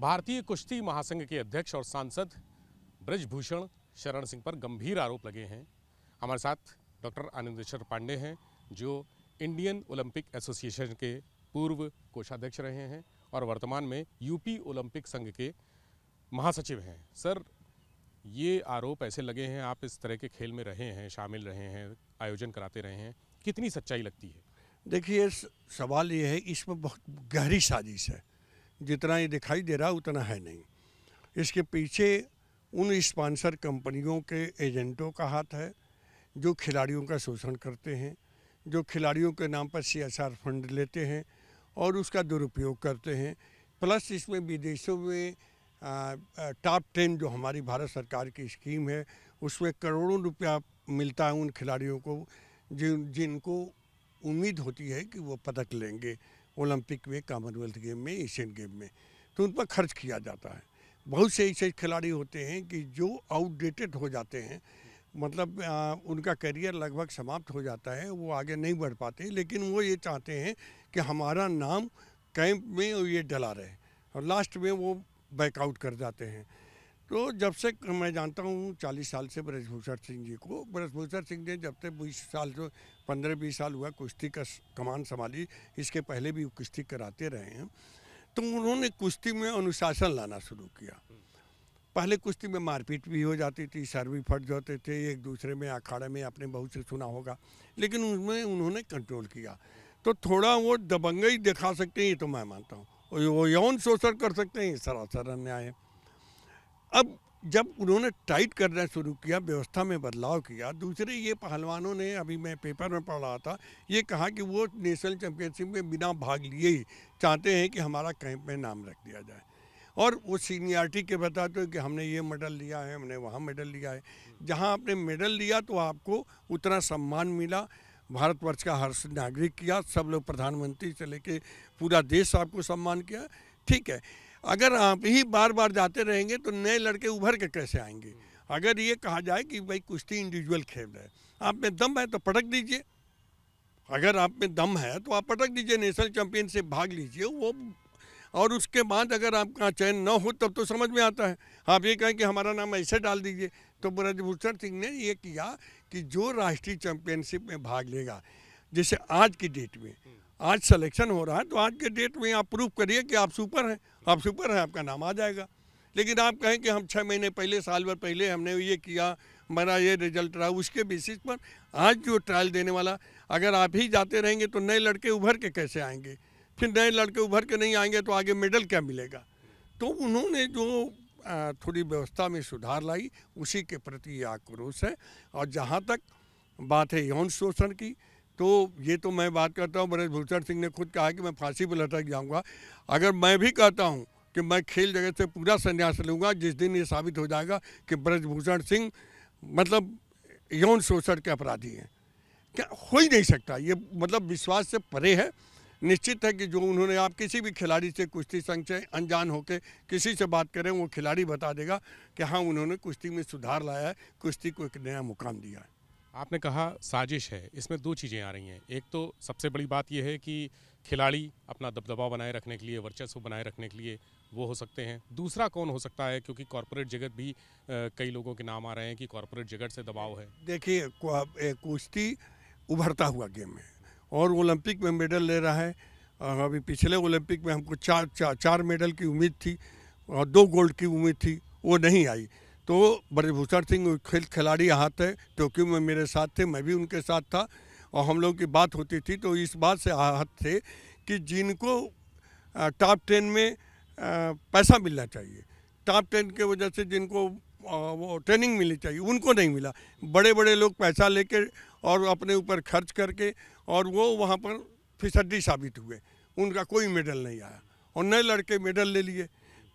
भारतीय कुश्ती महासंघ के अध्यक्ष और सांसद ब्रजभूषण शरण सिंह पर गंभीर आरोप लगे हैं। हमारे साथ डॉक्टर आनंदेश्वर पांडे हैं, जो इंडियन ओलंपिक एसोसिएशन के पूर्व कोषाध्यक्ष रहे हैं और वर्तमान में यूपी ओलंपिक संघ के महासचिव हैं। सर, ये आरोप ऐसे लगे हैं, आप इस तरह के खेल में रहे हैं, शामिल रहे हैं, आयोजन कराते रहे हैं, कितनी सच्चाई लगती है? देखिए, सवाल ये है, इसमें बहुत गहरी साजिश है। जितना ये दिखाई दे रहा उतना है नहीं। इसके पीछे उन स्पॉन्सर कंपनियों के एजेंटों का हाथ है जो खिलाड़ियों का शोषण करते हैं, जो खिलाड़ियों के नाम पर CSR फंड लेते हैं और उसका दुरुपयोग करते हैं। प्लस इसमें विदेशों में टॉप 10 जो हमारी भारत सरकार की स्कीम है, उसमें करोड़ों रुपया मिलता है उन खिलाड़ियों को जिनको उम्मीद होती है कि वो पदक लेंगे ओलंपिक में, कॉमनवेल्थ गेम में, एशियन गेम में, तो उन पर खर्च किया जाता है। बहुत से ऐसे खिलाड़ी होते हैं कि जो आउटडेटेड हो जाते हैं, मतलब उनका करियर लगभग समाप्त हो जाता है, वो आगे नहीं बढ़ पाते, लेकिन वो ये चाहते हैं कि हमारा नाम कैंप में ये डला रहे और लास्ट में वो बैकआउट कर जाते हैं। तो जब से मैं जानता हूँ 40 साल से ब्रजभूषण सिंह जी को, ब्रजभूषण सिंह ने जब तक 20 साल से 15-20 साल हुआ कुश्ती का कमान संभाली, इसके पहले भी कुश्ती कराते रहे हैं, तो उन्होंने कुश्ती में अनुशासन लाना शुरू किया। पहले कुश्ती में मारपीट भी हो जाती थी, सर भी फट जाते थे एक दूसरे में, अखाड़े में आपने बहुत से सुना होगा, लेकिन उसमें उन्होंने कंट्रोल किया। तो थोड़ा वो दबंगई दिखा सकते हैं, ये तो मैं मानता हूँ, और वो यौन शोषण कर सकते हैं, ये सरासर अन्याय है। अब जब उन्होंने टाइट करना शुरू किया, व्यवस्था में बदलाव किया, दूसरे ये पहलवानों ने, अभी मैं पेपर में पढ़ रहा था, ये कहा कि वो नेशनल चैंपियनशिप में बिना भाग लिए ही चाहते हैं कि हमारा कैंप में नाम रख दिया जाए, और वो सीनियरिटी के बताते हैं कि हमने ये मेडल लिया है, हमने वहाँ मेडल लिया है। जहाँ आपने मेडल लिया तो आपको उतना सम्मान मिला, भारतवर्ष का हर नागरिक किया, सब लोग प्रधानमंत्री से लेके पूरा देश आपको सम्मान किया, ठीक है। अगर आप ही बार बार जाते रहेंगे तो नए लड़के उभर के कैसे आएंगे? अगर ये कहा जाए कि भाई कुश्ती इंडिविजुअल खेल है, आप में दम है तो पटक दीजिए, अगर आप में दम है तो आप पटक दीजिए, नेशनल चैंपियनशिप भाग लीजिए वो, और उसके बाद अगर आपका चयन न हो तब तो समझ में आता है। आप ये कहें कि हमारा नाम ऐसे डाल दीजिए। तो ब्रजभूषण सिंह ने ये किया कि जो राष्ट्रीय चैंपियनशिप में भाग लेगा, जैसे आज की डेट में, आज सिलेक्शन हो रहा है, तो आज के डेट में आप प्रूफ करिए कि आप सुपर हैं, आप सुपर हैं, आपका नाम आ जाएगा। लेकिन आप कहें कि हम 6 महीने पहले, साल भर पहले हमने ये किया, हमारा ये रिजल्ट रहा, उसके बेसिस पर आज जो ट्रायल देने वाला, अगर आप ही जाते रहेंगे तो नए लड़के उभर के कैसे आएंगे? फिर नए लड़के उभर के नहीं आएंगे तो आगे मेडल क्या मिलेगा? तो उन्होंने जो थोड़ी व्यवस्था में सुधार लाई, उसी के प्रति ये आक्रोश है। और जहाँ तक बात है यौन शोषण की, तो ये तो मैं बात करता हूँ, ब्रजभूषण सिंह ने खुद कहा कि मैं फांसी पर लटक जाऊँगा। अगर मैं भी कहता हूँ कि मैं खेल जगत से पूरा संन्यास लूँगा, जिस दिन ये साबित हो जाएगा कि ब्रजभूषण सिंह मतलब यौन शोषण के अपराधी हैं, क्या हो ही नहीं सकता। ये मतलब विश्वास से परे है। निश्चित है कि जो उन्होंने, आप किसी भी खिलाड़ी से, कुश्ती संघ से अनजान होकर किसी से बात करें, वो खिलाड़ी बता देगा कि हाँ, उन्होंने कुश्ती में सुधार लाया है, कुश्ती को एक नया मुकाम दिया है। आपने कहा साजिश है, इसमें दो चीज़ें आ रही हैं। एक तो सबसे बड़ी बात यह है कि खिलाड़ी अपना दबदबा बनाए रखने के लिए, वर्चस्व बनाए रखने के लिए वो हो सकते हैं। दूसरा कौन हो सकता है, क्योंकि कॉरपोरेट जगत भी कई लोगों के नाम आ रहे हैं कि कॉरपोरेट जगत से दबाव है। देखिए, कुश्ती उभरता हुआ गेम है और ओलंपिक में मेडल ले रहा है। अभी पिछले ओलंपिक में हमको चार मेडल की उम्मीद थी और 2 गोल्ड की उम्मीद थी, वो नहीं आई। तो ब्रजभूषण सिंह खिलाड़ी आहत है, टोक्यो में मेरे साथ थे, मैं भी उनके साथ था, और हम लोग की बात होती थी, तो इस बात से आहत थे कि जिनको टॉप 10 में पैसा मिलना चाहिए, टॉप 10 के वजह से जिनको वो ट्रेनिंग मिलनी चाहिए, उनको नहीं मिला। बड़े बड़े लोग पैसा लेके और अपने ऊपर खर्च करके, और वो वहाँ पर फिसड्डी साबित हुए, उनका कोई मेडल नहीं आया और नए लड़के मेडल ले लिए।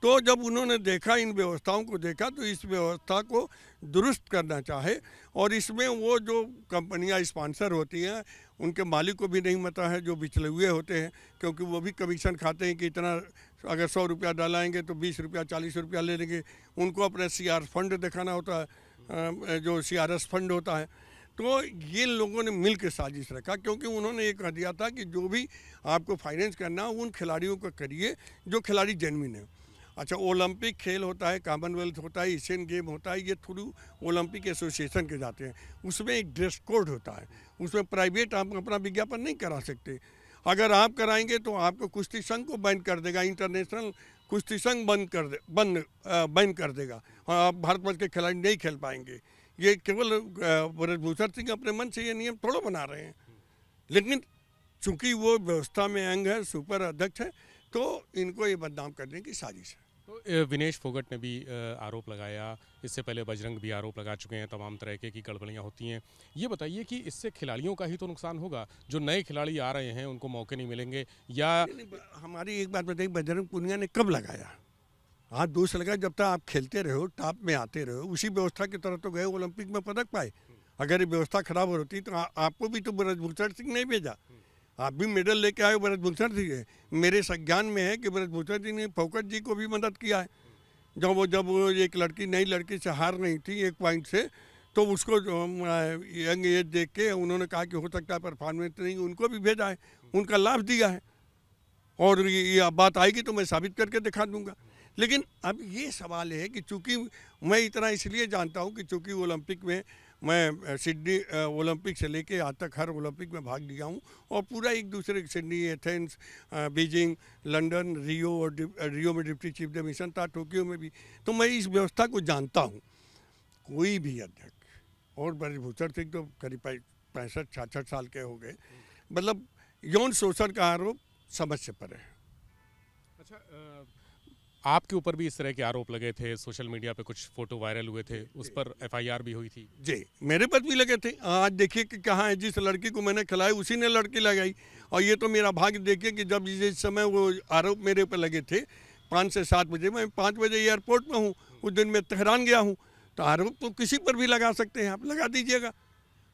तो जब उन्होंने देखा, इन व्यवस्थाओं को देखा, तो इस व्यवस्था को दुरुस्त करना चाहे, और इसमें वो जो कंपनियां स्पॉन्सर होती हैं, उनके मालिक को भी नहीं पता है, जो बिचले हुए होते हैं, क्योंकि वो भी कमीशन खाते हैं कि इतना, अगर 100 रुपया डालाएंगे तो 20 रुपया 40 रुपया ले लेंगे। उनको अपना CR फंड दिखाना होता है, जो CRS फंड होता है। तो ये लोगों ने मिल के साजिश रखा, क्योंकि उन्होंने ये कह दिया था कि जो भी आपको फाइनेंस करना उन खिलाड़ियों को करिए जो खिलाड़ी जेन्युइन है। अच्छा, ओलंपिक खेल होता है, कॉमनवेल्थ होता है, एशियन गेम होता है, ये थ्रू ओलंपिक एसोसिएशन के जाते हैं। उसमें एक ड्रेस कोड होता है, उसमें प्राइवेट आप अपना विज्ञापन नहीं करा सकते। अगर आप कराएंगे तो आपको कुश्ती संघ को बैन कर देगा, इंटरनेशनल कुश्ती संघ बैन कर देगा, आप भारतवर्ष के खिलाड़ी नहीं खेल पाएंगे। ये केवल ब्रजभूषण सिंह अपने मन से ये नियम थोड़ा बना रहे हैं, लेकिन चूंकि वो व्यवस्था में अंग है, सुपर अध्यक्ष है, तो इनको ये बदनाम करने की साजिश है। तो विनेश फोगट ने भी आरोप लगाया, इससे पहले बजरंग भी आरोप लगा चुके हैं, तमाम तरह की गड़बड़ियाँ होती हैं। ये बताइए कि इससे खिलाड़ियों का ही तो नुकसान होगा, जो नए खिलाड़ी आ रहे हैं उनको मौके नहीं मिलेंगे, या हमारी एक बात बताइए, बजरंग पुनिया ने कब लगाया? हाँ, दोष लगा जब तक आप खेलते रहो, टॉप में आते रहो, उसी व्यवस्था की तरह तो गए, ओलंपिक में पदक पाए। अगर ये व्यवस्था खराब हो रही तो आपको भी तो ब्रजभूषण सिंह नहीं भेजा, आप भी मेडल लेके आए ब्रजभूषण सिंह है। मेरे संज्ञान में है कि ब्रजभूषण सिंह ने फोगट जी को भी मदद किया है। जब वो एक नई लड़की से हार नहीं थी 1 पॉइंट से, तो उसको यंग एज देख के उन्होंने कहा कि हो सकता है परफॉर्मेंस नहीं, उनको भी भेजा है, उनका लाभ दिया है, और ये बात आएगी तो मैं साबित करके दिखा दूंगा। लेकिन अब ये सवाल है कि चूंकि मैं इतना इसलिए जानता हूँ कि चूंकि ओलंपिक में मैं सिडनी ओलंपिक से लेके आज तक हर ओलंपिक में भाग लिया हूँ, और पूरा एक दूसरे सिडनी, एथेंस, बीजिंग, लंदन, रियो, और रियो में डिप्टी चीफ द मिशन था, टोक्यो में भी, तो मैं इस व्यवस्था को जानता हूँ। कोई भी अध्यक्ष, और ब्रजभूषण सिंह तो करीब 65-66 साल के हो गए, मतलब यौन शोषण का आरोप समझ से परे है। अच्छा, आपके ऊपर भी इस तरह के आरोप लगे थे, सोशल मीडिया पे कुछ फोटो वायरल हुए थे, उस पर FIR भी हुई थी? जी, मेरे पर भी लगे थे। आज देखिए कि कहाँ है, जिस लड़की को मैंने खिलाई उसी ने लड़की लगाई। और ये तो मेरा भाग्य देखिए कि जब जिस समय वो आरोप मेरे ऊपर लगे थे 5 से 7 बजे, मैं 5 बजे एयरपोर्ट में हूँ, उस दिन मैं तेहरान गया हूँ, तो आरोप तो किसी पर भी लगा सकते हैं, आप लगा दीजिएगा।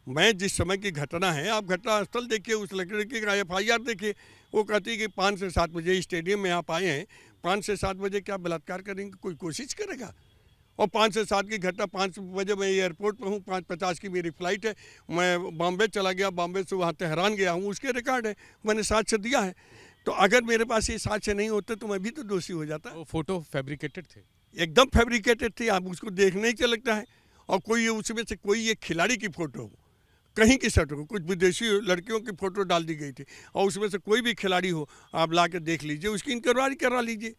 मैं जिस समय की घटना है, आप घटनास्थल देखिए, उस लड़की का FIR देखिए, वो कहती है कि 5 से 7 बजे स्टेडियम में आप आए हैं, 5 से 7 बजे क्या बलात्कार करेंगे, कोई कोशिश करेगा? और 5 से 7 की घटना, 5 बजे मैं एयरपोर्ट पर हूँ, 5:50 की मेरी फ़्लाइट है, मैं बॉम्बे चला गया, बॉम्बे से वहाँ तेहरान गया हूँ, उसके रिकॉर्ड है, मैंने साक्ष्य दिया है। तो अगर मेरे पास ये साक्ष्य नहीं होते तो मैं भी तो दोषी हो जाता। वो फोटो फैब्रिकेटेड थे? एकदम फैब्रिकेटेड थी, आप उसको देखने ही लगता है। और कोई उसमें से कोई एक खिलाड़ी की फ़ोटो हो, कहीं की शर्ट हो, कुछ विदेशी लड़कियों की फ़ोटो डाल दी गई थी, और उसमें से कोई भी खिलाड़ी हो, आप ला के देख लीजिए, उसकी इंक्वायरी करा लीजिए।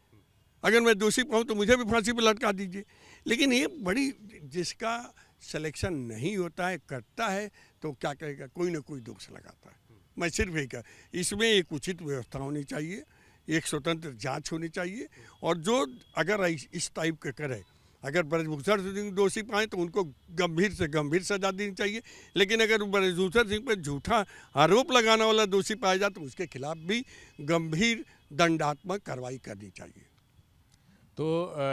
अगर मैं दोषी पाऊँ तो मुझे भी फांसी पर लटका दीजिए। लेकिन ये बड़ी, जिसका सिलेक्शन नहीं होता है, करता है, तो क्या कहेगा, कोई ना कोई दोष लगाता है। मैं सिर्फ यही कह, इसमें एक उचित व्यवस्था होनी चाहिए, एक स्वतंत्र जांच होनी चाहिए, और जो अगर इस टाइप के करे, अगर ब्रजभूषण सिंह दोषी पाएँ तो उनको गंभीर से गंभीर सजा देनी चाहिए। लेकिन अगर ब्रजभूषण सिंह पर झूठा आरोप लगाने वाला दोषी पाया जाए तो उसके खिलाफ भी गंभीर दंडात्मक कार्रवाई करनी चाहिए। तो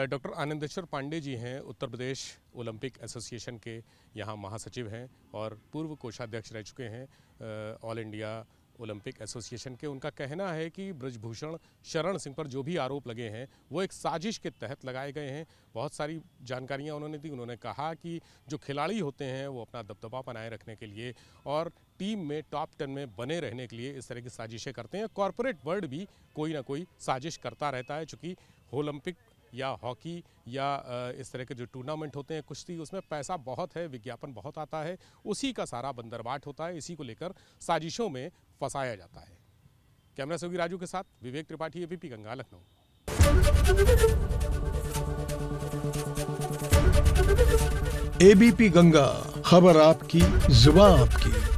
डॉक्टर आनंदेश्वर पांडे जी हैं, उत्तर प्रदेश ओलंपिक एसोसिएशन के यहाँ महासचिव हैं और पूर्व कोषाध्यक्ष रह चुके हैं ऑल इंडिया ओलंपिक एसोसिएशन के। उनका कहना है कि ब्रजभूषण शरण सिंह पर जो भी आरोप लगे हैं वो एक साजिश के तहत लगाए गए हैं। बहुत सारी जानकारियां उन्होंने दी। उन्होंने कहा कि जो खिलाड़ी होते हैं वो अपना दबदबा बनाए रखने के लिए और टीम में टॉप 10 में बने रहने के लिए इस तरह की साजिशें करते हैं। कॉरपोरेट वर्ल्ड भी कोई ना कोई साजिश करता रहता है, चूँकि ओलंपिक या हॉकी या इस तरह के जो टूर्नामेंट होते हैं कुश्ती, उसमें पैसा बहुत है, विज्ञापन बहुत आता है, उसी का सारा बंदरबाट होता है। इसी को लेकर साजिशों में फंसाया जाता है। कैमरा सहयोगी राजू के साथ विवेक त्रिपाठी, ABP गंगा, लखनऊ। ABP गंगा, खबर आपकी, जुबान आपकी।